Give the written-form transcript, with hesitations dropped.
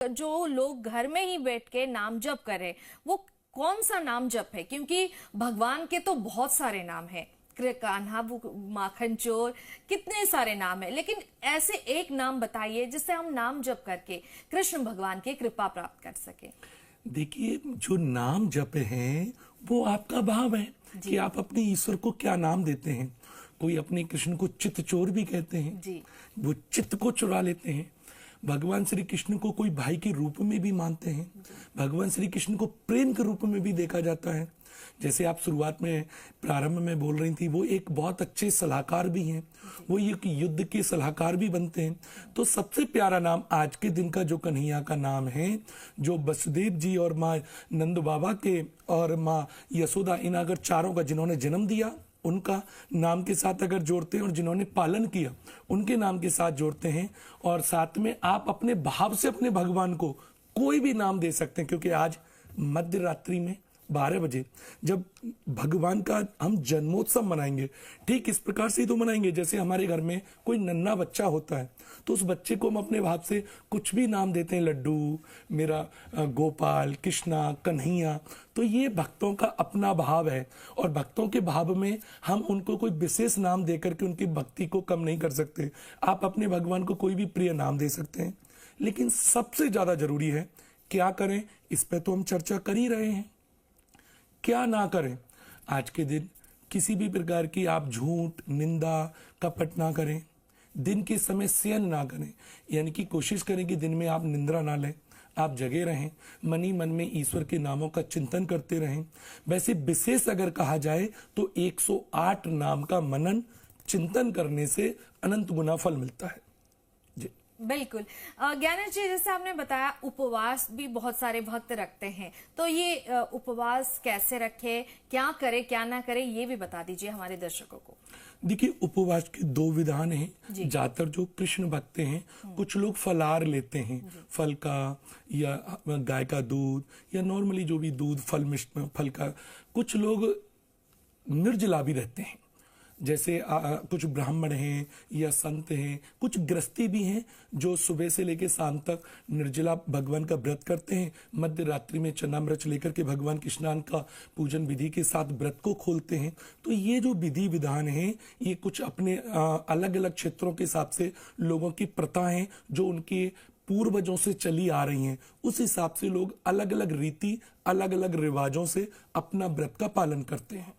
जो लोग घर में ही बैठ के नाम जप करें, वो कौन सा नाम जप है? क्योंकि भगवान के तो बहुत सारे नाम हैं, कान्हा, माखन चोर, कितने सारे नाम है, लेकिन ऐसे एक नाम बताइए जिससे हम नाम जप करके कृष्ण भगवान की कृपा प्राप्त कर सके। देखिए, जो नाम जप हैं वो आपका भाव है कि आप अपने ईश्वर को क्या नाम देते हैं। कोई अपने कृष्ण को चित्त चोर भी कहते हैं जी। वो चित्त को चुरा लेते हैं। भगवान श्री कृष्ण को कोई भाई के रूप में भी मानते हैं। भगवान श्री कृष्ण को प्रेम के रूप में भी देखा जाता है। जैसे आप शुरुआत में प्रारंभ में बोल रही थी, वो एक बहुत अच्छे सलाहकार भी हैं, वो एक युद्ध के सलाहकार भी बनते हैं। तो सबसे प्यारा नाम आज के दिन का जो कन्हैया का नाम है, जो वसुदेव जी और माँ नंद बाबा के और माँ यशोदा, इन अगर चारों का जिन्होंने जन्म दिया उनका नाम के साथ अगर जोड़ते हैं और जिन्होंने पालन किया उनके नाम के साथ जोड़ते हैं, और साथ में आप अपने भाव से अपने भगवान को कोई भी नाम दे सकते हैं। क्योंकि आज मध्य रात्रि में 12 बजे जब भगवान का हम जन्मोत्सव मनाएंगे, ठीक इस प्रकार से ही तो मनाएंगे जैसे हमारे घर में कोई नन्हा बच्चा होता है तो उस बच्चे को हम अपने भाव से कुछ भी नाम देते हैं, लड्डू, मेरा गोपाल, कृष्णा, कन्हैया। तो ये भक्तों का अपना भाव है, और भक्तों के भाव में हम उनको कोई विशेष नाम देकर के उनकी भक्ति को कम नहीं कर सकते। आप अपने भगवान को कोई भी प्रिय नाम दे सकते हैं, लेकिन सबसे ज्यादा जरूरी है क्या करें, इस पे तो हम चर्चा कर ही रहे हैं। क्या ना करें? आज के दिन किसी भी प्रकार की आप झूठ, निंदा, कपट ना करें। दिन के समय शयन ना करें, यानी कि कोशिश करें कि दिन में आप निंद्रा ना लें, आप जगे रहें, मन ही मन में ईश्वर के नामों का चिंतन करते रहें। वैसे विशेष अगर कहा जाए तो 108 नाम का मनन चिंतन करने से अनंत गुना फल मिलता है। बिल्कुल। ज्ञानेश जी, जैसे आपने बताया उपवास भी बहुत सारे भक्त रखते हैं, तो ये उपवास कैसे रखे, क्या करे क्या ना करे, ये भी बता दीजिए हमारे दर्शकों को। देखिए, उपवास के 2 विधान हैं। ज्यादातर जो कृष्ण भक्त हैं, कुछ लोग फलाहार लेते हैं, फल का या गाय का दूध या नॉर्मली जो भी दूध, फल मिष्ट फल का। कुछ लोग निर्जला भी रहते हैं, जैसे कुछ ब्राह्मण हैं या संत हैं, कुछ गृहस्थी भी हैं जो सुबह से लेकर शाम तक निर्जला भगवान का व्रत करते हैं। मध्य रात्रि में चन्नामृत लेकर के भगवान कृष्णान का पूजन विधि के साथ व्रत को खोलते हैं। तो ये जो विधि विधान है, ये कुछ अपने अलग अलग क्षेत्रों के हिसाब से लोगों की प्रथा है जो उनके पूर्वजों से चली आ रही हैं। उस हिसाब से लोग अलग अलग रीति, अलग अलग रिवाजों से अपना व्रत का पालन करते हैं।